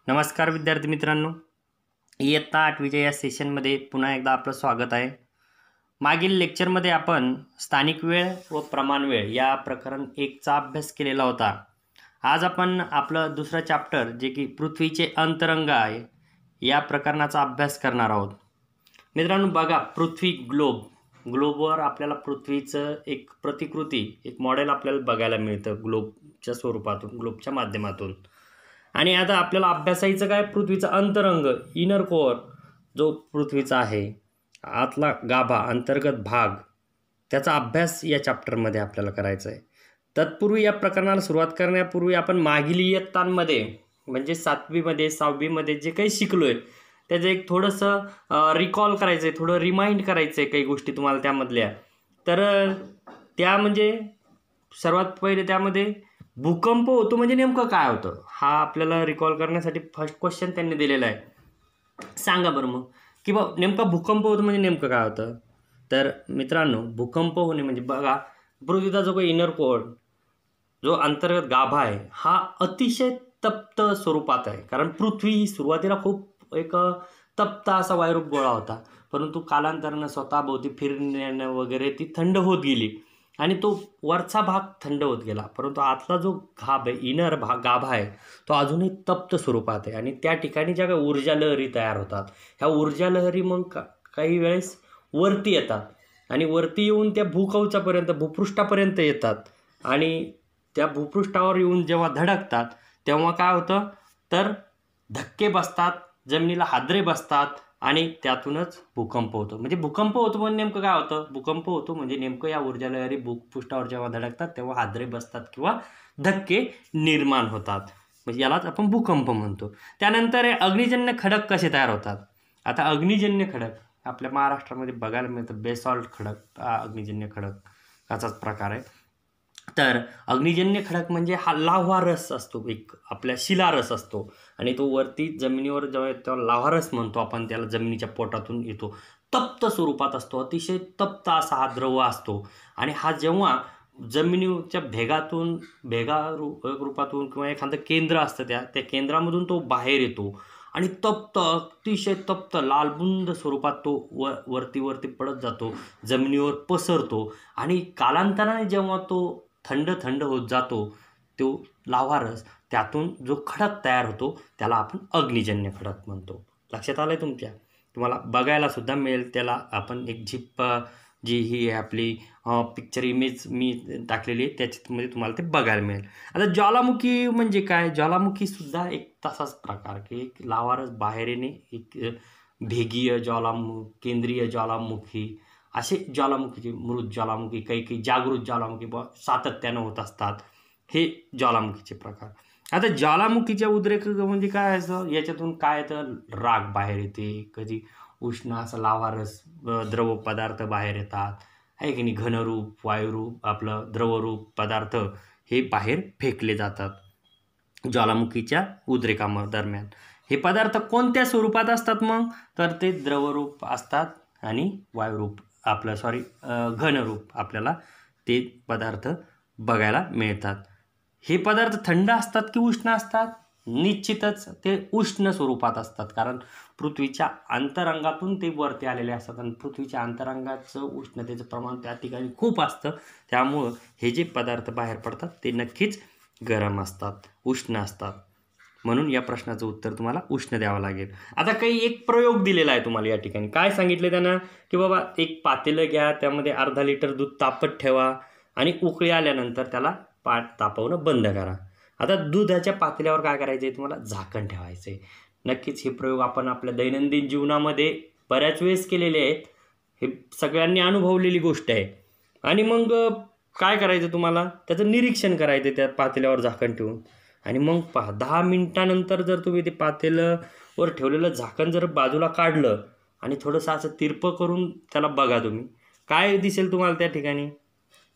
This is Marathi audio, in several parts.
नमस्कार विद्यार्थी मित्रांनो, इयत्ता 8वीच्या या सेशनमध्ये पुन्हा एकदा आपलं स्वागत आहे. मागील लेक्चरमध्ये आपण स्थानिक वेळ व प्रमाण वेळ या प्रकरण 1चा अभ्यास केलेला होता. आज आपण आपलं दुसरं चॅप्टर जे की पृथ्वीचे अंतरंग आहे या प्रकरणाचा अभ्यास करणार आहोत. मित्रांनो बघा, पृथ्वी ग्लोबवर आपल्याला पृथ्वीचं एक प्रतिकृती, एक मॉडेल आपल्याला बघायला मिळतं ग्लोबच्या स्वरूपातून, ग्लोबच्या माध्यमातून. आणि आता आपल्याला अभ्यासायचं काय, पृथ्वीचा अंतरंग, इनर कोअर जो पृथ्वीचा आहे, आतला गाभा, अंतर्गत भाग, त्याचा अभ्यास या चॅप्टरमध्ये आपल्याला करायचा आहे. तत्पूर्वी या प्रकरणाला सुरुवात करण्यापूर्वी आपण मागील इयत्तांमध्ये म्हणजे 7वीमध्ये 6वीमध्ये जे काही शिकलोय त्याचं एक थोडंसं रिकॉल करायचं आहे, थोडं रिमाइंड करायचं आहे काही गोष्टी तुम्हाला त्यामधल्या. तर त्या म्हणजे सर्वात पहिले त्यामध्ये भूकंप होतो म्हणजे नेमकं काय होतं हा आपल्याला रिकॉल करण्यासाठी फर्स्ट क्वेश्चन त्यांनी दिलेला आहे. सांगा बरं मग की बा नेमका भूकंप होतो म्हणजे नेमकं काय होतं. तर मित्रांनो, भूकंप होणे म्हणजे बघा, पृथ्वीचा जो काही इनर कोअर, जो अंतर्गत गाभा आहे, हा अतिशय तप्त स्वरूपात आहे. कारण पृथ्वी ही सुरुवातीला खूप एक तप्त असा वायुरूप गोळा होता, परंतु कालांतरानं स्वतःभोवती फिरण्यानं वगैरे ती थंड होत गेली आणि तो वरचा भाग थंड होत गेला, परंतु आतला जो गाभा आहे, इनर गाभा आहे, तो अजूनही तप्त स्वरूपात आहे. आणि त्या ठिकाणी ज्या काही ऊर्जा लहरी तयार होतात, ह्या ऊर्जा लहरी मग काही वेळेस वरती येतात आणि वरती येऊन त्या भूकवचापर्यंत, भूपृष्ठापर्यंत येतात. आणि त्या भूपृष्ठावर येऊन जेव्हा धडकतात तेव्हा काय होतं, तर धक्के बसतात, जमिनीला हादरे बसतात आणि त्यातूनच भूकंप होतो. म्हणजे भूकंप होतो म्हणजे नेमकं काय होतं, भूकंप होतो म्हणजे नेमकं या ऊर्जा लहरी भूपृष्ठावर जेव्हा धडकतात तेव्हा हादरे बसतात किंवा धक्के निर्माण होतात, म्हणजे यालाच आपण भूकंप म्हणतो. त्यानंतर अग्निजन्य खडक कसे तयार होतात. आता अग्निजन्य खडक आपल्या महाराष्ट्रामध्ये बघायला मिळतं, बेसॉल्ट खडक अग्निजन्य खडकाचाच प्रकार आहे. तर अग्निजन्य खडक म्हणजे हा लाव्हा रस असतो, एक आपल्या शिलारस असतो आणि तो वरती जमिनीवर जेव्हा येतो लाव्हारस म्हणतो आपण त्याला, जमिनीच्या पोटातून येतो, तप्त स्वरूपात असतो, अतिशय तप्त असा हा द्रव असतो. आणि हा जेव्हा जमिनीच्या भेगा रूपातून किंवा एखादं केंद्र असतं त्या केंद्रामधून तो बाहेर येतो आणि तप्त, अतिशय तप्त लालबुंद स्वरूपात तो वरती पडत जातो, जमिनीवर पसरतो आणि कालांतराने जेव्हा तो थंड होत जातो, तो लाव्हारस, त्यातून जो खडक तयार होतो त्याला आपण अग्निजन्य खडक म्हणतो. लक्षात आलंय तुमच्या, तुम्हाला बघायला सुद्धा मिळेल. त्याला आपण एक झिप जी ही आपली पिक्चर इमेज मी टाकलेली आहे त्याच्यामध्ये तुम्हाला ते बघायला मिळेल. आता ज्वालामुखी म्हणजे काय, ज्वालामुखी सुद्धा एक तसाच प्रकार की एक लाव्हारस बाहेर येणे, एक भेगीय ज्वालामुखी, केंद्रीय ज्वालामुखी, असे ज्वालामुखीचे, मृत ज्वालामुखी, काही जागृत ज्वालामुखी सातत्यानं होत असतात, हे ज्वालामुखीचे प्रकार. आता ज्वालामुखीच्या उद्रेक म्हणजे काय असं, याच्यातून काय तर राग बाहेर येते, कधी उष्ण असा लाव्हारस द्रव पदार्थ बाहेर येतात, आहे की नाही, घनरूप, वायुरूप, आपलं द्रवरूप पदार्थ हे बाहेर फेकले जातात ज्वालामुखीच्या उद्रेकादरम्यान. हे पदार्थ कोणत्या स्वरूपात असतात मग, तर ते द्रवरूप असतात आणि वायुरूप घनरूप आपल्याला ते पदार्थ बघायला मिळतात. हे पदार्थ थंड असतात की उष्ण असतात, निश्चितच ते उष्ण स्वरूपात असतात, कारण पृथ्वीच्या अंतरंगातून ते वरती आलेले असतात आणि पृथ्वीच्या अंतरंगाचं उष्णतेचं प्रमाण त्या ठिकाणी खूप असतं, त्यामुळं हे जे पदार्थ बाहेर पडतात ते नक्कीच गरम असतात, उष्ण असतात. म्हणून या प्रश्नाचं उत्तर तुम्हाला उष्ण द्यावं लागेल. आता काही एक प्रयोग दिलेला आहे तुम्हाला या ठिकाणी. काय सांगितलं त्यानं की बाबा एक पातेलं घ्या, त्यामध्ये अर्धा लिटर दूध तापत ठेवा आणि उकळी आल्यानंतर त्याला तापवणं बंद करा. आता दुधाच्या पातेल्यावर काय करायचं आहे, तुम्हाला झाकण ठेवायचं आहे. नक्कीच हे प्रयोग आपण आपल्या दैनंदिन जीवनामध्ये बऱ्याच वेळेस केलेले आहेत, हे सगळ्यांनी अनुभवलेली गोष्ट आहे. आणि मग काय करायचं, तुम्हाला त्याचं निरीक्षण करायचं त्या पातेल्यावर झाकण ठेवून. आणि मग पहा, 10 मिनिटानंतर जर तुम्ही ते पातेल्यावर ठेवलेलं झाकण जर बाजूला काढलं आणि थोडंसं असं तिरपं करून त्याला बघा, तुम्ही काय दिसेल तुम्हाला त्या ठिकाणी.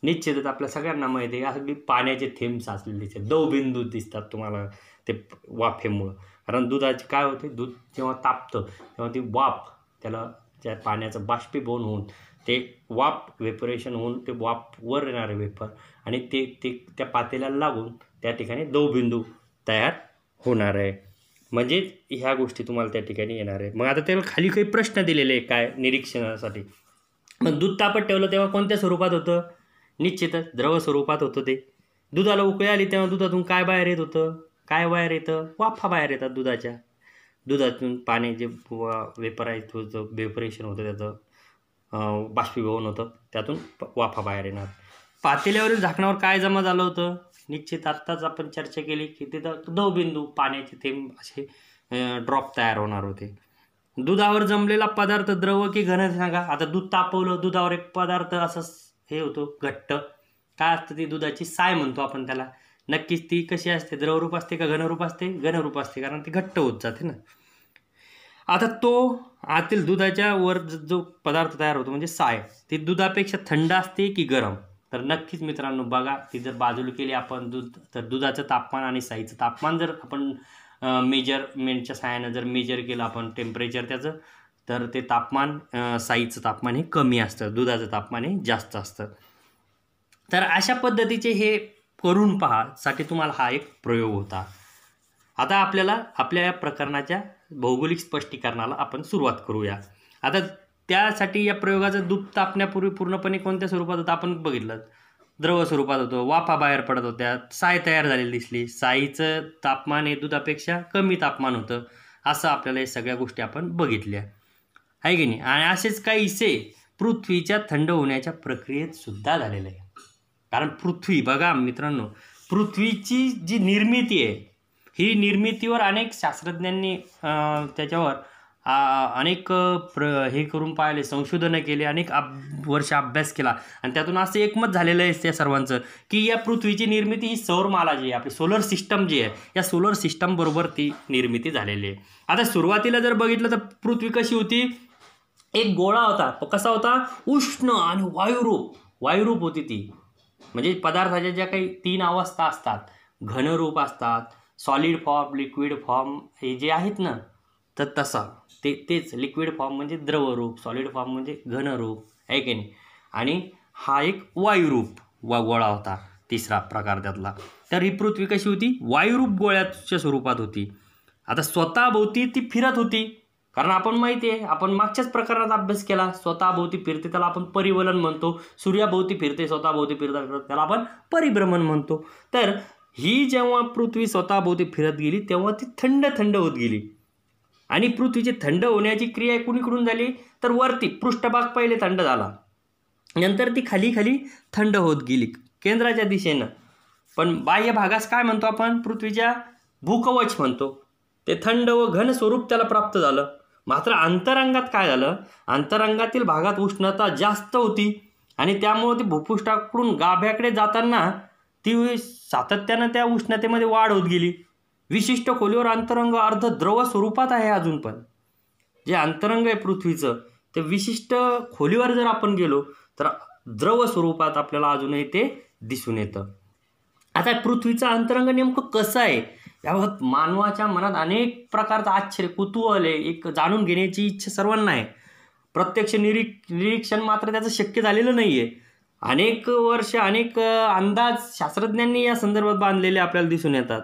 निश्चितच आपल्या सगळ्यांना माहिती आहे, अगदी पाण्याचे थेंब साचलेले दिसतात, दवबिंदू दिसतात तुम्हाला ते वाफेमुळं. कारण दुधाची काय होते, दूध जेव्हा तापतं तेव्हा ती वाफ, त्याला त्या पाण्याचं बाष्पीभवन होऊन ते वाफ व्हेपरेशन होऊन ते वाफ वर येणारे वेपर आणि ते त्या पातेल्याला लागून त्या ठिकाणी दवबिंदू तयार होणार आहे. म्हणजे ह्या गोष्टी तुम्हाला त्या ठिकाणी येणार आहे. मग आता त्याला खाली काही प्रश्न दिलेले आहे काय निरीक्षणासाठी. मग दूध तापत ठेवलं तेव्हा कोणत्या स्वरूपात होतं? निश्चितच द्रव स्वरूपात होतं ते. दुधाला उकळी आली तेव्हा दुधातून काय बाहेर येत होतं? काय बाहेर येतं? वाफा बाहेर येतात दुधाच्या. दुधातून पाणी जे वेपरेशन होतं त्याचं बाष्पीभवन होतं, त्यातून वाफा बाहेर येणार. पातेल्यावरील झाकणावर काय जमा झालं होतं? निश्चित आत्ताच आपण चर्चा केली की तिथं दवबिंदू पाण्याचे थेंब असे ड्रॉप तयार होणार होते. दुधावर जमलेला पदार्थ द्रव की घन सांगा. आता दूध तापवलं, दुधावर एक पदार्थ असं हे होतो घट्ट, काय असतं ती दुधाची साय म्हणतो आपण त्याला. नक्कीच ती कशी असते? द्रवरूप असते का घनरूप असते? घनरूप असते, कारण ती घट्ट होत जाते ना. आता तो आतील दुधाच्या वर जो पदार्थ तयार होतो म्हणजे साय, ती दुधापेक्षा थंड असते की गरम? तर नक्कीच मित्रांनो बघा, ती जर बाजूला केली आपण दूध, तर दुधाचं तापमान आणि साईचं तापमान जर आपण मेजरमेंटच्या सहाय्यानं जर मेजर केलं आपण टेम्परेचर त्याचं, तर ते तापमान साईचं तापमान हे कमी असतं, दुधाचं तापमान हे जास्त असतं. तर अशा पद्धतीचे हे करून पहा साठी तुम्हाला हा एक प्रयोग होता. आता आपल्याला आपल्या या प्रकरणाच्या भौगोलिक स्पष्टीकरणाला आपण सुरुवात करूया. आता त्यासाठी या प्रयोगाचं दूध तापण्यापूर्वी पूर्णपणे कोणत्या स्वरूपात होतं आपण बघितलं. द्रव स्वरूपात होतं, वाफा बाहेर पडत होत्या, साय तयार झालेली दिसली, साईचं तापमान हे दुधापेक्षा कमी तापमान होतं. असं आपल्याला हे सगळ्या गोष्टी आपण बघितल्या आहे की नाही. आणि असेच काहीसे पृथ्वीच्या थंड होण्याच्या प्रक्रियेत सुद्धा झालेलं आहे. कारण पृथ्वी बघा मित्रांनो, पृथ्वीची जी निर्मिती आहे ही निर्मितीवर अनेक शास्त्रज्ञांनी त्याच्यावर अनेक हे करून पाहिले, संशोधनं केले, अनेक वर्ष अभ्यास केला आणि त्यातून असं एकमत झालेलं आहे त्या सर्वांचं की या पृथ्वीची निर्मिती ही सौरमाला जी आहे, आपली सोलर सिस्टम जी आहे, या सोलर सिस्टमबरोबर ती निर्मिती झालेली आहे. आता सुरुवातीला जर बघितलं तर पृथ्वी कशी होती? एक गोळा होता. तो कसा होता? उष्ण आणि वायुरूप होती ती. म्हणजे पदार्थाच्या ज्या काही 3 अवस्था असतात, घनरूप असतात, सॉलिड फॉर्म, लिक्विड फॉर्म हे जे आहेत ना, तर तसा तेच लिक्विड फॉर्म म्हणजे द्रवरूप, सॉलिड फॉर्म म्हणजे घनरूप आहे की नाही. आणि हा एक वायुरूप गोळा होता तिसरा प्रकार त्यातला. तर ही पृथ्वी कशी होती? वायुरूप गोळ्याच्या स्वरूपात होती. आता स्वतःभोवती ती फिरत होती, कारण आपण माहिती आहे, आपण मागच्याच प्रकारात अभ्यास केला. स्वतःभोवती फिरते त्याला आपण परिवलन म्हणतो. सूर्याभोवती फिरते, स्वतःभोवती फिरत त्याला आपण परिभ्रमण म्हणतो. तर ही जेव्हा पृथ्वी स्वतःभोवती फिरत गेली तेव्हा ती थंड होत गेली. आणि पृथ्वीची थंड होण्याची क्रिया कुणीकडून झाली? तर वरती पृष्ठभाग पहिले थंड झाला, नंतर ती खाली थंड होत गेली केंद्राच्या दिशेनं. पण बाह्य भागास काय म्हणतो आपण? पृथ्वीच्या भूकवच म्हणतो. ते थंड व घन स्वरूप त्याला प्राप्त झालं. मात्र अंतरंगात काय झालं? अंतरंगातील भागात उष्णता जास्त होती आणि त्यामुळे ती भूपृष्ठाकडून गाभ्याकडे जाताना ती सातत्यानं त्या उष्णतेमध्ये वाढ होत गेली. विशिष्ट खोलीवर अंतरंग अर्ध द्रव स्वरूपात आहे. अजून पण जे अंतरंग आहे पृथ्वीचं ते विशिष्ट खोलीवर जर आपण गेलो तर द्रव स्वरूपात आपल्याला अजूनही ते दिसून येतं. आता पृथ्वीचं अंतरंग नेमकं कसं आहे याबाबत मानवाच्या मनात अनेक प्रकारचं आश्चर्य, कुतूहल आहे, एक जाणून घेण्याची इच्छा सर्वांना आहे. प्रत्यक्ष निरीक्षण मात्र त्याचं शक्य झालेलं नाही आहे. अनेक वर्ष अनेक अंदाज शास्त्रज्ञांनी या संदर्भात बांधलेले आपल्याला दिसून येतात.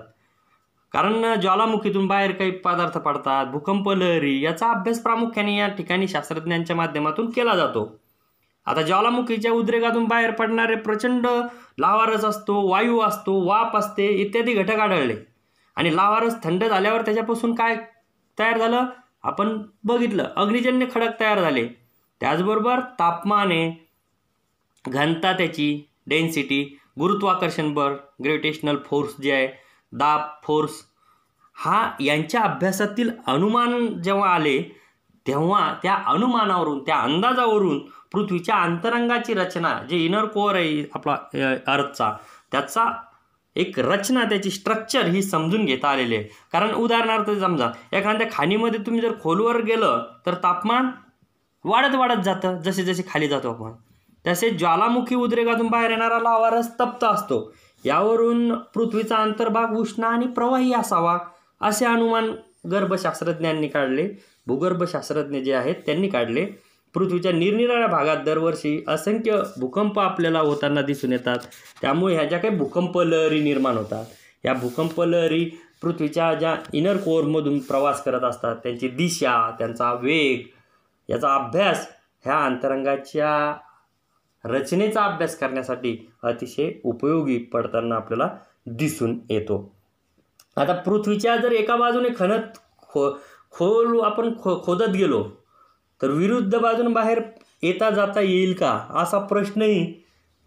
कारण ज्वालामुखीतून बाहेर काही पदार्थ पडतात, भूकंप लहरी, याचा अभ्यास प्रामुख्याने या ठिकाणी शास्त्रज्ञांच्या माध्यमातून केला जातो. आता ज्वालामुखीच्या उद्रेकातून बाहेर पडणारे प्रचंड लावारस असतो, वायू असतो, वाफ असते इत्यादी घटक आढळले. आणि लावारस थंड झाल्यावर त्याच्यापासून काय तयार झालं आपण बघितलं, अग्निजन्य खडक तयार झाले. त्याचबरोबर तापमान आहे, घनता, त्याची डेन्सिटी, गुरुत्वाकर्षण बळ, ग्रेव्हिटेशनल फोर्स जे आहे, दाब, फोर्स, हा यांच्या अभ्यासातील अनुमान जेव्हा आले तेव्हा त्या अनुमानावरून, त्या अंदाजावरून पृथ्वीच्या अंतरंगाची रचना, जे इनर कोअर आहे आपला अर्थचा, त्याचा एक रचना, त्याची स्ट्रक्चर ही समजून घेता आलेली आहे. कारण उदाहरणार्थ समजा एखाद्या खाणीमध्ये तुम्ही जर खोलवर गेलं तर तापमान वाढत जातं जसे जसे खाली जातो आपण. तसेच ज्वालामुखी उद्रेकातून बाहेर येणारा लावारस तप्त असतो. यावरून पृथ्वीचा अंतर्भाग उष्ण आणि प्रवाही असावा असे अनुमान गर्भशास्त्रज्ञांनी काढले. भूगर्भशास्त्रज्ञ जे आहेत त्यांनी काढले. पृथ्वीच्या निरनिराळ्या भागात दरवर्षी असंख्य भूकंप आपल्याला होताना दिसून येतात. त्यामुळे ह्या ज्या काही भूकंप लहरी निर्माण होतात, या भूकंप लहरी पृथ्वीच्या ज्या इनर कोअरमधून प्रवास करत असतात त्यांची दिशा, त्यांचा वेग याचा अभ्यास ह्या अंतरंगाच्या रचनेचा अभ्यास करण्यासाठी अतिशय उपयोगी पडताना आपल्याला दिसून येतो. आता पृथ्वीच्या जर एका बाजूने खोल आपण खोदत गेलो तर विरुद्ध बाजूने बाहेर येता जाता येईल का असा प्रश्नही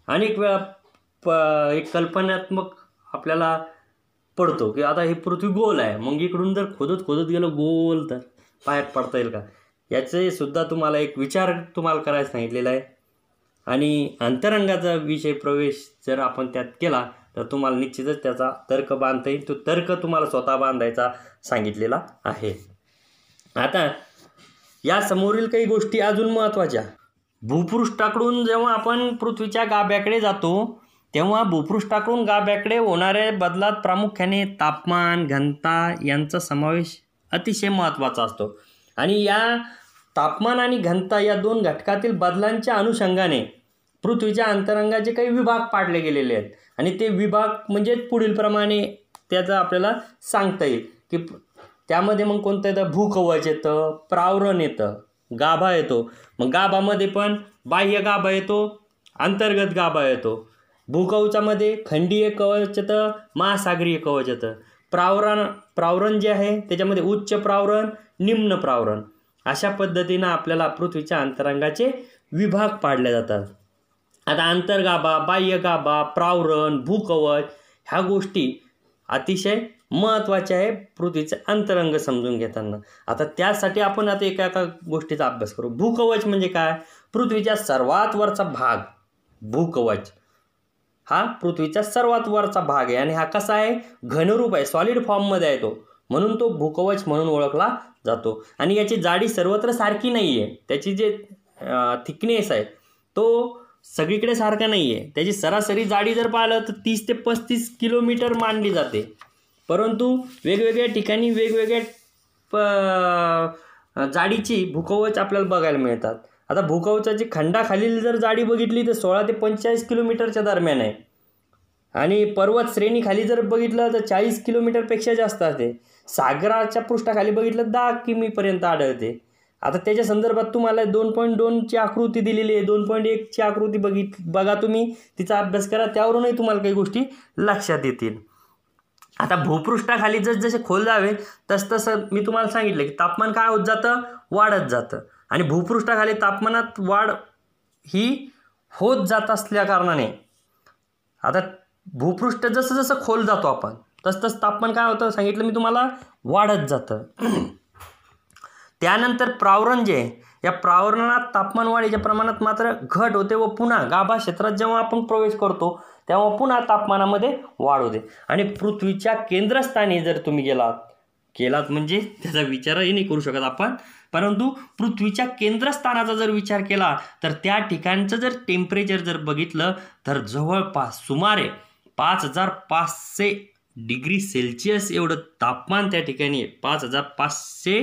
अनेक वेळा एक कल्पनात्मक आपल्याला पडतो की आता ही पृथ्वी गोल आहे, मग इकडून जर खोदत गेलो गोल तर बाहेर पडता येईल का, याचे सुद्धा तुम्हाला एक विचार तुम्हाला करायला सांगितलेला आहे. आणि अंतरंगाचा विषय प्रवेश जर आपण त्यात केला तर तुम्हाला निश्चितच त्याचा तर्क बांधता येईल. तो तर्क तुम्हाला स्वतः बांधायचा सांगितलेला आहे. आता या समोरील काही गोष्टी अजून महत्त्वाच्या. भूपृष्ठाकडून जेव्हा आपण पृथ्वीच्या गाभ्याकडे जातो तेव्हा भूपृष्ठाकडून गाभ्याकडे होणाऱ्या बदलात प्रामुख्याने तापमान, घनता यांचा समावेश अतिशय महत्त्वाचा असतो. आणि या तापमान आणि घनता या दोन घटकातील बदलांच्या अनुषंगाने पृथ्वीच्या अंतरंगाचे काही विभाग पाडले गेलेले आहेत. आणि ते विभाग म्हणजे पुढील प्रमाणे त्याचं आपल्याला सांगता येईल की त्यामध्ये मग कोणतं येतं, भूकवच येतं, प्रावरण येतं, गाभा येतो. मग गाभामध्ये पण बाह्य गाभा येतो, अंतर्गत गाभा येतो. भूकवचामध्ये खंडीय कवच येतं, महासागरीय कवच येतं. प्रावरण जे आहे त्याच्यामध्ये उच्च प्रावरण, निम्न प्रावरण अशा पद्धतीनं आपल्याला पृथ्वीच्या अंतरंगाचे विभाग पाडले जातात. आता अंतर्गाभा, बाह्यगाभा, प्रावरण, भूकवच ह्या गोष्टी अतिशय महत्त्वाच्या आहे पृथ्वीचे अंतरंग समजून घेताना. आता त्यासाठी आपण आता एका गोष्टीचा अभ्यास करू. भूकवच म्हणजे काय? पृथ्वीच्या सर्वात वरचा भाग. भूकवच हा पृथ्वीचा सर्वात वरचा भाग आहे आणि हा कसा आहे, घनरूप आहे, सॉलिड फॉर्ममध्ये आहे तो, म्हणून तो भूकवच म्हणून ओळखला जातो. आणि याची जाडी सर्वत्र सारखी नाही आहे. त्याची जे थिकनेस आहे तो सगळीकडे सारखा नाही आहे. त्याची सरासरी जाडी जर पाहिलं तर 30 ते 35 किलोमीटर मानली जाते. परंतु वेगवेगळ्या ठिकाणी वेगवेगळ्या जाडीची भूकवच आपल्याला बघायला मिळतात. आता भूकवचाची खंडाखालील जर जाडी बघितली तर 16 ते 45 किलोमीटरच्या दरम्यान आहे. आणि पर्वत श्रेणीखाली जर बघितलं तर 40 किलोमीटरपेक्षा जास्त असते. सागराच्या पृष्ठाखाली बघितलं 10 किमीपर्यंत आढळते. आता त्याच्या संदर्भात तुम्हाला 2.2ची आकृती दिलेली आहे. 2.1ची आकृती बघा तुम्ही, तिचा अभ्यास करा, त्यावरूनही तुम्हाला काही गोष्टी लक्षात येतील. आता भूपृष्ठाखाली जसजसे खोल जावे तसतसं मी तुम्हाला सांगितलं की तापमान काय होत जातं, वाढत जातं. आणि भूपृष्ठाखाली तापमानात वाढ ही होत जात असल्या कारणाने आता भूपृष्ठ जसं जसं खोल जातो आपण तसतसं तापमान काय होतं सांगितलं मी तुम्हाला, वाढत जातं. त्यानंतर प्रावरण जे आहे, या प्रावरणात तापमान वाढीच्या प्रमाणात मात्र घट होते व पुन्हा गाभा क्षेत्रात जेव्हा आपण प्रवेश करतो तेव्हा पुन्हा तापमानामध्ये वाढ होते. आणि पृथ्वीच्या केंद्रस्थानी जर तुम्ही गेलात म्हणजे त्याचा विचारही नाही करू शकत आपण, परंतु पृथ्वीच्या केंद्रस्थानाचा जर विचार केला तर त्या ठिकाणचं जर टेम्परेचर जर बघितलं तर जवळपास सुमारे 5500 डिग्री सेल्सिअस एवढं तापमान त्या ठिकाणी आहे. 5500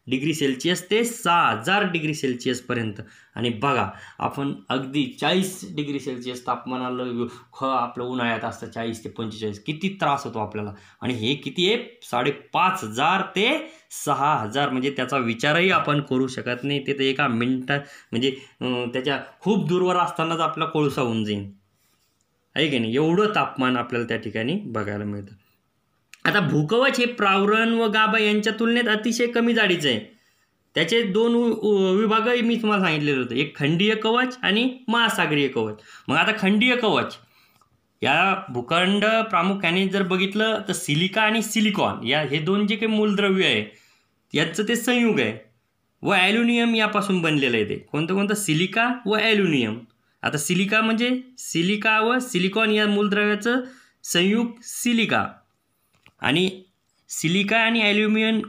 डिग्री सेल्सिअस ते 6000 डिग्री सेल्सिअसपर्यंत. आणि बघा आपण अगदी 40 डिग्री सेल्सिअस तापमानाला आपलं उन्हाळ्यात असतं 40 ते 45, किती त्रास होतो आपल्याला. आणि हे किती आहे, 5500 ते 6000, म्हणजे त्याचा विचारही आपण करू शकत नाही. ते तर एका मिनिटात म्हणजे त्याच्या खूप दूरवर असतानाच आपला कोळसा होऊन जाईल, आहे की नाही. एवढं तापमान आपल्याला त्या ठिकाणी बघायला मिळतं. आता भूकवच हे प्रावरण व गाभा यांच्या तुलनेत अतिशय कमी जाडीचं आहे. त्याचे 2 विभागही मी तुम्हाला सांगितलेलं होतं, एक खंडीय कवच आणि महासागरीय कवच. मग आता खंडीय कवच या भूखंड प्रामुख्याने जर बघितलं तर सिलिका आणि सिलिकॉन हे 2 जे काही मूलद्रव्य आहे यांचं ते संयुग आहे व ॲल्युमिनियम यापासून बनलेलं आहे. ते कोणतं सिलिका व ॲल्युमिनियम. आता सिलिका म्हणजे सिलिका व सिलिकॉन या मूलद्रव्याचं संयुग सिलिका, आणि सिलिका आणि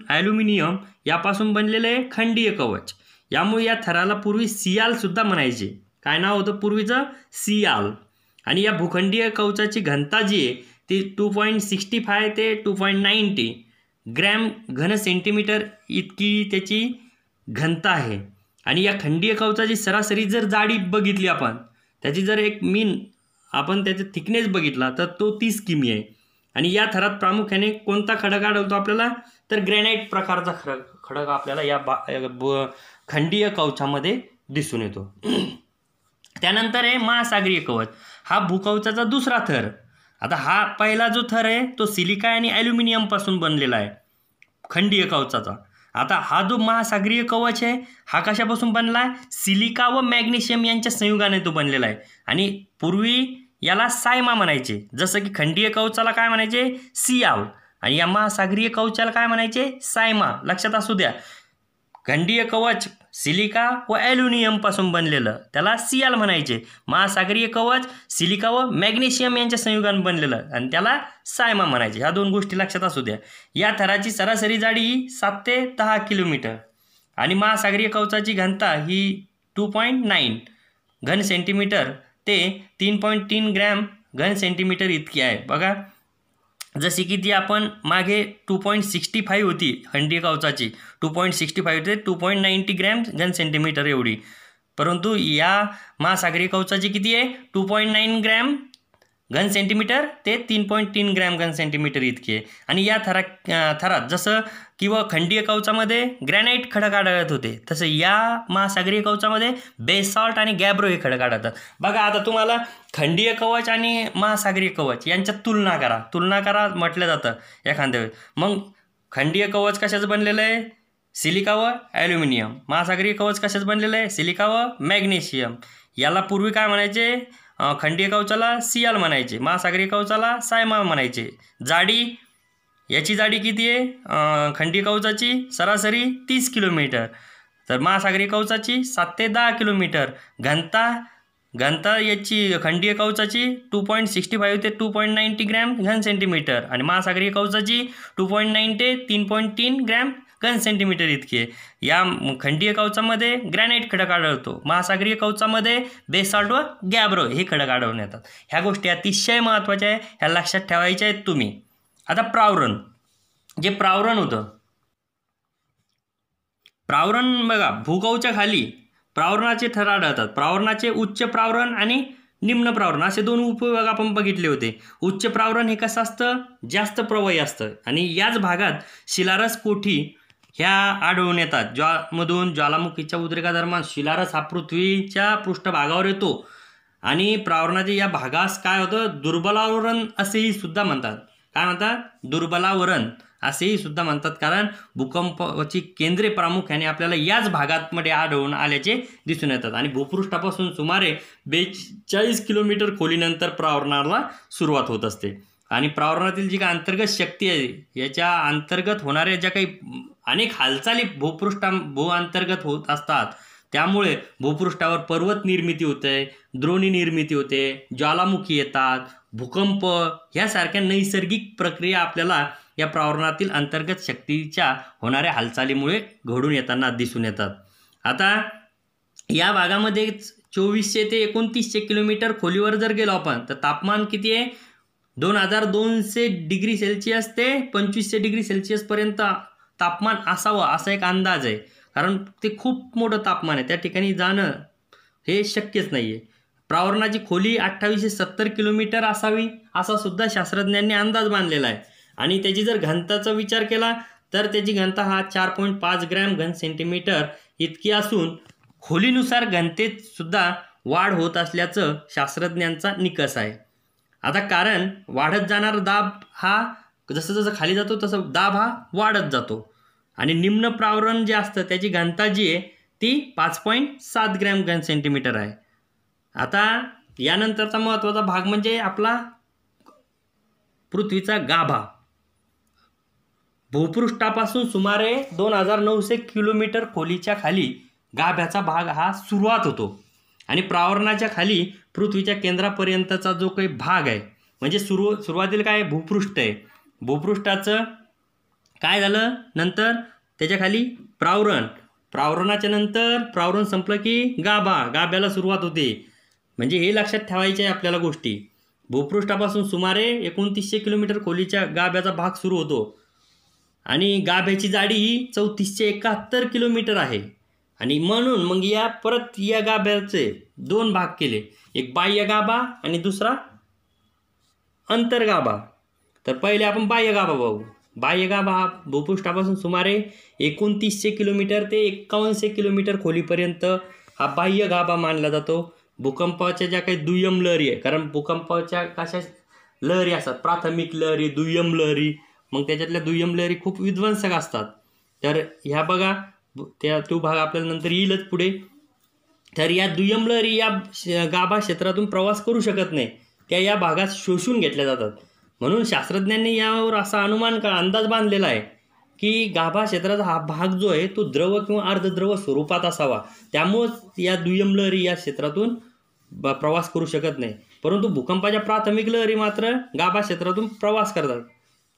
ॲल्युमिनियम यापासून बनलेलं आहे खंडीय कवच. यामुळे या थराला पूर्वी सियालसुद्धा म्हणायचे. काय नाव होतं पूर्वीचं, सियाल. आणि या भूखंडीय कवचाची घनता जी आहे ती 2.65 ते 2.90 ग्रॅम घन सेंटीमीटर इतकी त्याची घनता आहे. आणि या खंडीय कवचाची सरासरी जर जाडी बघितली आपण, त्याची जर एक मीन आपण त्याचा थिकनेस बघितला तर तो 30 किमी आहे. आणि या थरात प्रामुख्याने कोणता खडक आढळतो आपल्याला, तर ग्रॅनाइट प्रकारचा खडक आपल्याला या खंडीय कवचामध्ये दिसून येतो. त्यानंतर आहे महासागरीय कवच. हा भूकवचाचा दुसरा थर. आता हा पहिला जो थर आहे तो सिलिका आणि ॲल्युमिनियम पासून बनलेला आहे खंडीय कवचाचा. आता हा जो महासागरीय कवच आहे हा कशापासून बनला आहे, सिलिका व मॅग्नेशियम यांच्या संयुगाने तो बनलेला आहे. आणि पूर्वी याला सायमा म्हणायचे, जसं की खंडीय कवचाला काय म्हणायचे, सियाल, आणि या महासागरीय कवचाला काय म्हणायचे, सायमा. लक्षात असू द्या, खंडीय कवच सिलिका व ॲल्युमिनियम पासून बनलेलं त्याला सियाल म्हणायचे. महासागरीय कवच सिलिका व मॅग्नेशियम यांच्या संयुगाने बनलेलं आणि त्याला सायमा म्हणायचे. ह्या दोन गोष्टी लक्षात असू द्या. या थराची सरासरी जाडी ही 7 ते 10 किलोमीटर आणि महासागरीय कवचाची घनता ही 2.9 घन सेंटीमीटर ते 3.3 ग्रॅम घन सेंटीमीटर इतकी आहे. बघा, जशी की ती आपण मागे 2.65 होती खंडीय कवचाची, 2.65 ते 2.90 ग्रॅम घन सेंटीमीटर एवढी, परंतु या महासागरीय कवचाची किती आहे, 2.9 ग्रॅम घन सेंटीमीटर ते 3.3 ग्रॅम घन सेंटीमीटर इतकी आहे. आणि या थरात जसं किंवा खंडीय कवचामध्ये ग्रॅनाइट खडक आढळत होते, तसं या महासागरीय कवचामध्ये बेसॉल्ट आणि गॅब्रो हे खडक आढळतात. बघा, आता तुम्हाला खंडीय कवच आणि महासागरीय कवच यांच्यात तुलना करा म्हटलं जातं एखाद्या वेळेस. मग खंडीय कवच कशाचं बनलेलं आहे, सिलिका व ॲल्युमिनियम. महासागरीय कवच कशाचं बनलेलं आहे, सिलिका व मॅग्नेशियम. याला पूर्वी काय म्हणायचे, खंडीय कवचाला सियाल म्हणायचे, महासागरीय कवचाला सायमा म्हणायचे. याची जाडी किती आहे, खंडीय कवचाची सरासरी 30 किलोमीटर, तर महासागरीय कवचाची 7 ते 10 किलोमीटर. घनता याची खंडीय कवचाची 2.65 ते 2.90 ग्रॅम घन सेंटीमीटर आणि महासागरीय कवचाची 2.9 ते 3.3 ग्रॅम घन सेंटीमीटर इतकी आहे. या खंडीय कवचामध्ये ग्रॅनाइट खडक आढळतो, महासागरीय कवचामध्ये बेसॉल्ट व गॅब्रो हे खडक आढळून येतात. ह्या गोष्टी अतिशय महत्त्वाच्या आहे, ह्या लक्षात ठेवायच्या आहेत तुम्ही. आता प्रावरण, जे प्रावरण होतं, प्रावरण बघा, भूकवच्या खाली प्रावरणाचे थर आढळतात. प्रावरणाचे उच्च प्रावरण आणि निम्न प्रावरण असे दोन उपविभाग आपण बघितले होते. उच्च प्रावरण हे कसं असतं, जास्त प्रवाही असतं आणि याच भागात शिलारस कोठी ह्या आढळून येतात, ज्यामधून ज्वालामुखीच्या उद्रेकादरम्यान शिलारस हा पृथ्वीच्या पृष्ठभागावर येतो. आणि प्रावरणाच्या या भागास काय होतं, दुर्बलावरण असेही सुद्धा म्हणतात. काय म्हणतात, दुर्बलावरण असेही सुद्धा म्हणतात, कारण भूकंपाची केंद्रे प्रामुख्याने आपल्याला याच भागामध्ये आढळून आल्याचे दिसून येतात. आणि भूपृष्ठापासून सुमारे 42 किलोमीटर खोलीनंतर प्रावरणाला सुरुवात होत असते. आणि प्रावरणातील जी काही अंतर्गत शक्ती आहे, याच्या अंतर्गत होणाऱ्या ज्या काही अनेक हालचाली भूअंतर्गत होत असतात, त्यामुळे भूपृष्ठावर पर्वत निर्मिती होते, द्रोणी निर्मिती होते, ज्वालामुखी येतात, भूकंप ह्यासारख्या नैसर्गिक प्रक्रिया आपल्याला या प्रावरणातील अंतर्गत शक्तीच्या होणाऱ्या हालचालीमुळे घडून येताना दिसून येतात. आता या भागामध्ये 2400 ते 2900 किलोमीटर खोलीवर जर गेलो आपण, तर तापमान किती आहे, 2200 डिग्री सेल्सिअस ते 2500 डिग्री सेल्सिअसपर्यंत तापमान असावं असा एक अंदाज आहे, कारण ते खूप मोठं तापमान आहे, त्या ठिकाणी जाणं हे शक्यच नाही आहे. प्रावरणाची खोली 2870 किलोमीटर असावी असा सुद्धा शास्त्रज्ञांनी अंदाज बांधलेला आहे. आणि त्याची जर घनताचा विचार केला तर त्याची घनता हा 4.5 ग्रॅम घन सेंटीमीटर इतकी असून खोलीनुसार घनतेत सुद्धा वाढ होत असल्याचं शास्त्रज्ञांचा निकष आहे. आता कारण वाढत जाणारा दाब हा जसं जसं खाली जातो तसं दाब हा वाढत जातो. आणि निम्न प्रावरण जे असतं त्याची घनता जी आहे ती 5.7 ग्रॅम घन सेंटीमीटर आहे. आता यानंतरचा महत्त्वाचा भाग म्हणजे आपला पृथ्वीचा गाभा. भूपृष्ठापासून सुमारे 2900 किलोमीटर खोलीच्या खाली गाभ्याचा भाग हा सुरुवात होतो. आणि प्रावरणाच्या खाली पृथ्वीच्या केंद्रापर्यंतचा जो काही भाग आहे, म्हणजे सुरुवातीला काय भूपृष्ठ आहे, भूपृष्ठाचं काय झालं नंतर त्याच्या खाली प्रावरणाच्या नंतर प्रावरण संपलं की गाभ्याला सुरुवात होते. म्हणजे हे लक्षात ठेवायचे आहे आपल्याला गोष्टी. भूपृष्ठापासून सुमारे 2900 किलोमीटर खोलीच्या गाभ्याचा भाग सुरू होतो आणि गाभ्याची जाडी ही 3471 किलोमीटर आहे. आणि म्हणून मग या गाभ्याचे दोन भाग केले, एक बाह्य गाभा आणि दुसरा अंतर्गाभा. तर पहिले आपण बाह्य गाभा पाहू. बाह्य गाभा हा भूपृष्ठापासून सुमारे 2900 किलोमीटर ते 5100 किलोमीटर खोलीपर्यंत हा बाह्य गाभा मानला जातो. भूकंपाच्या ज्या काही दुय्यम लहरी आहे, कारण भूकंपाच्या कशा लहरी असतात, प्राथमिक लहरी, दुय्यम लहरी, मग त्याच्यातल्या दुय्यम लहरी खूप विध्वंसक असतात. तर ह्या बघा तो भाग आपल्याला नंतर येईलच पुढे. तर या दुय्यम लहरी या गाभा क्षेत्रातून प्रवास करू शकत नाही, त्या या भागात शोषून घेतल्या जातात. म्हणून शास्त्रज्ञांनी यावर असा अंदाज बांधलेला आहे की गाभा क्षेत्राचा हा भाग जो आहे तो द्रव किंवा अर्धद्रव स्वरूपात असावा. त्यामुळेच या दुय्यम लहरी या क्षेत्रातून प्रवास करू शकत नाही. परंतु भूकंपाच्या प्राथमिक लहरी मात्र गाभा क्षेत्रातून प्रवास करतात.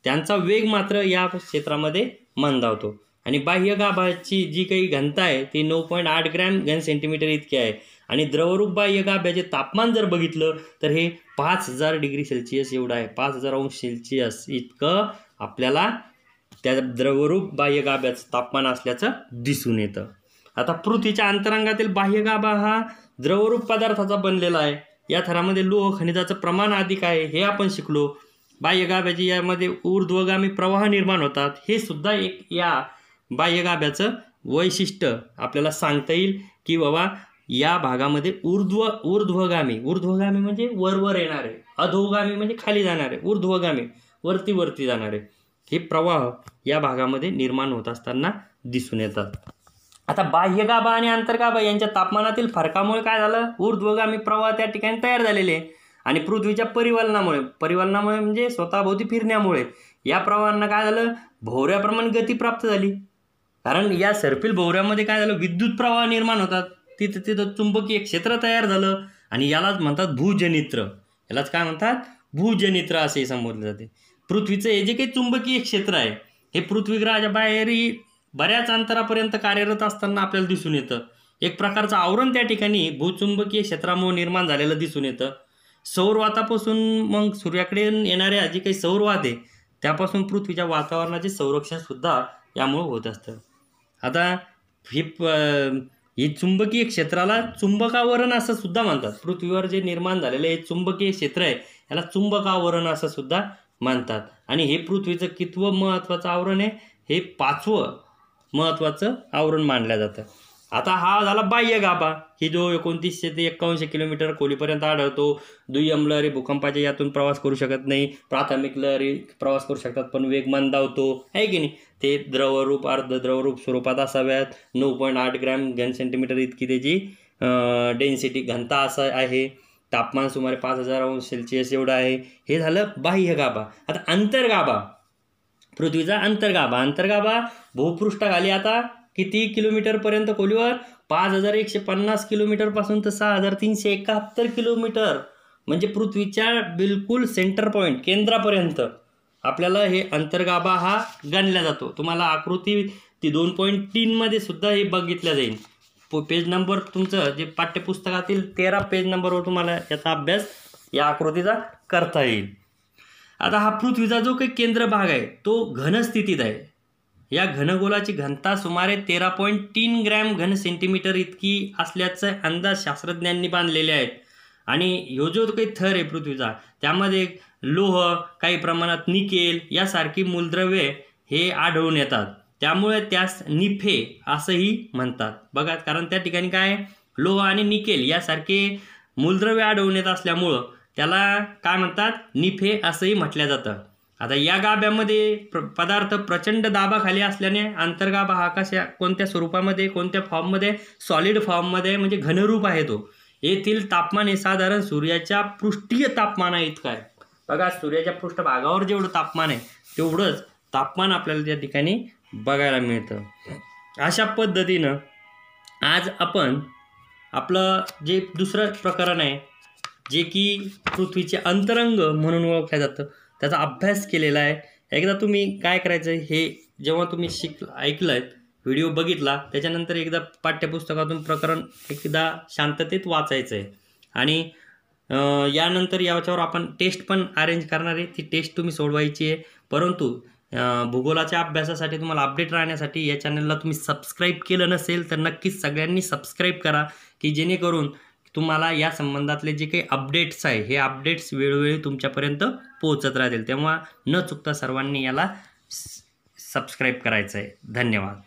त्यांचा वेग मात्र या क्षेत्रामध्ये मंदावतो. आणि बाह्य गाभाची जी काही घनता आहे ती 9.8 ग्रॅम घन सेंटीमीटर इतकी आहे. आणि द्रवरूप बाह्य गाभ्याचे तापमान जर बघितलं तर हे 5000 डिग्री सेल्सिअस एवढं आहे. 5000 अंश सेल्सिअस इतकं आपल्याला त्या द्रवरूप बाह्य गाभ्याचं तापमान असल्याचं दिसून येतं. आता पृथ्वीच्या अंतरंगातील बाह्य गाभा हा द्रवरूप पदार्थाचा बनलेला आहे. या थरामध्ये लोह खनिजाचं प्रमाण अधिक आहे हे आपण शिकलो. बाह्य गाभ्याची यामध्ये ऊर्ध्वगामी प्रवाह निर्माण होतात, हे सुद्धा एक या बाह्य गाभ्याचं वैशिष्ट्य आपल्याला सांगता येईल की बाबा या भागामध्ये ऊर्ध्वगामी म्हणजे वर येणारे, अधोगामी म्हणजे खाली जाणारे, ऊर्ध्वगामी वरती जाणारे हे प्रवाह या भागामध्ये निर्माण होत असताना दिसून येतात. आता बाह्य गाभा आणि अंतर्गाभा यांच्या तापमानातील फरकामुळे काय झालं, ऊर्ध्वगामी प्रवाह त्या ठिकाणी तयार झालेले आणि पृथ्वीच्या परिवलनामुळे म्हणजे स्वतःभोवती फिरण्यामुळे या प्रवाहांना काय झालं, भोवऱ्याप्रमाणे गती प्राप्त झाली. कारण या सर्पिल भोवऱ्यामध्ये काय झालं, विद्युत प्रवाह निर्माण होतात, तिथं चुंबकीय क्षेत्र तयार झालं आणि यालाच म्हणतात भूजनित्र. यालाच काय म्हणतात, भूजनित्र असे संबोधले जाते. पृथ्वीचं हे जे काही चुंबकीय क्षेत्र आहे हे पृथ्वीग्रहाच्या बाहेरही बऱ्याच अंतरापर्यंत कार्यरत असताना आपल्याला दिसून येतं. एक प्रकारचं आवरण त्या ठिकाणी भूचुंबकीय क्षेत्रामुळे निर्माण झालेलं दिसून येतं. सौरवातापासून मग सूर्याकडे येणाऱ्या जी काही सौरवात आहे त्यापासून पृथ्वीच्या वातावरणाचे संरक्षण सुद्धा यामुळे होत असतं. आता हे चुंबकीय क्षेत्राला चुंबकावरण असं सुद्धा म्हणतात. पृथ्वीवर जे निर्माण झालेलं हे चुंबकीय क्षेत्र आहे याला चुंबकावरण असं सुद्धा म्हणतात. आणि हे पृथ्वीचं कितवं महत्त्वाचं आवरण आहे, हे 5वं महत्त्वाचं आवरण मानलं जातं. आता हा झाला बाह्य गाभा की जो 2900 ते 5100 किलोमीटर खोलीपर्यंत आढळतो. दुय्यम लहरी भूकंपाच्या यातून प्रवास करू शकत नाही, प्राथमिक लहरी प्रवास करू शकतात पण वेग मंदावतो, आहे की नाही. ते द्रवरूप अर्धद्रवरूप स्वरूपात असाव्यात. 9.8 ग्रॅम घन सेंटीमीटर इतकी त्याची डेन्सिटी घनता असं आहे. तापमान सुमारे 5000 अंश सेल्सिअस एवढं आहे. हे झालं बाह्य गाभा. आता अंतर्गाभा, पृथ्वीचा अंतर्गाभा भूपृष्ठाखाली आता किती किलोमीटरपर्यंत खोलीवर, 5150 किलोमीटरपासून तर 6371 किलोमीटर, म्हणजे पृथ्वीच्या बिलकुल सेंटर पॉईंट केंद्रापर्यंत आपल्याला हे अंतर्गाभा हा गणला जातो. तुम्हाला आकृती ती 2.3 मध्ये सुद्धा हे बघितलं जाईल. पेज नंबर तुमचं जे पाठ्यपुस्तकातील 13 पेज नंबरवर तुम्हाला याचा अभ्यास या आकृतीचा करता येईल. आता हा पृथ्वीचा जो काही केंद्र भाग आहे तो घनस्थितीत आहे. या घनगोलाची घनता सुमारे 13.3 ग्रॅम घन सेंटीमीटर इतकी असल्याचा अंदाज शास्त्रज्ञांनी बांधलेले आहेत. आणि ह्यो जो काही थर आहे पृथ्वीचा त्यामध्ये लोह, काही प्रमाणात निकेल यासारखी मूलद्रव्ये हे आढळून येतात. त्यामुळे त्यास निफे असंही म्हणतात. बघा, कारण त्या ठिकाणी काय लोह आणि निकेल यासारखे मूलद्रव्ये आढळून येत असल्यामुळं त्याला काय म्हणतात, निफे असंही म्हटलं जातं. आता या गाभ्यामध्ये पदार्थ प्रचंड दाबाखाली असल्याने अंतर्गाभा हा कोणत्या स्वरूपामध्ये, कोणत्या फॉर्ममध्ये, सॉलिड फॉर्ममध्ये म्हणजे घनरूप आहे तो. येथील तापमान हे साधारण सूर्याच्या पृष्ठीय तापमाना इतकं आहे. बघा, सूर्याच्या पृष्ठभागावर जेवढं तापमान आहे तेवढंच तापमान आपल्याला त्या ठिकाणी बघायला मिळतं. अशा पद्धतीनं आज आपण आपलं जे दुसरं प्रकरण आहे जे की पृथ्वीचे अंतरंग म्हणून ओळखलं जातं त्याचा अभ्यास केलेला आहे. एकदा तुम्ही काय करायचं, हे जेव्हा तुम्ही ऐकलं व्हिडिओ बघितला त्याच्यानंतर एकदा पाठ्यपुस्तकातून प्रकरण एकदा शांततेत वाचायचं आहे. आणि यानंतर याच्यावर आपण टेस्ट पण अरेंज करणार आहे. ती टेस्ट तुम्ही सोडवायची आहे. परंतु भूगोलाच्या अभ्यासासाठी तुम्हाला अपडेट राहण्यासाठी या चॅनलला तुम्ही सबस्क्राईब केलं नसेल तर नक्कीच सगळ्यांनी सबस्क्राईब करा की जेणेकरून तुम्हाला या संबंधातले जे काही अपडेट्स आहे हे अपडेट्स वेळोवेळी तुमच्यापर्यंत पोहोचत राहतील. तेव्हा न चुकता सर्वांनी याला सबस्क्राईब करायचं आहे. धन्यवाद.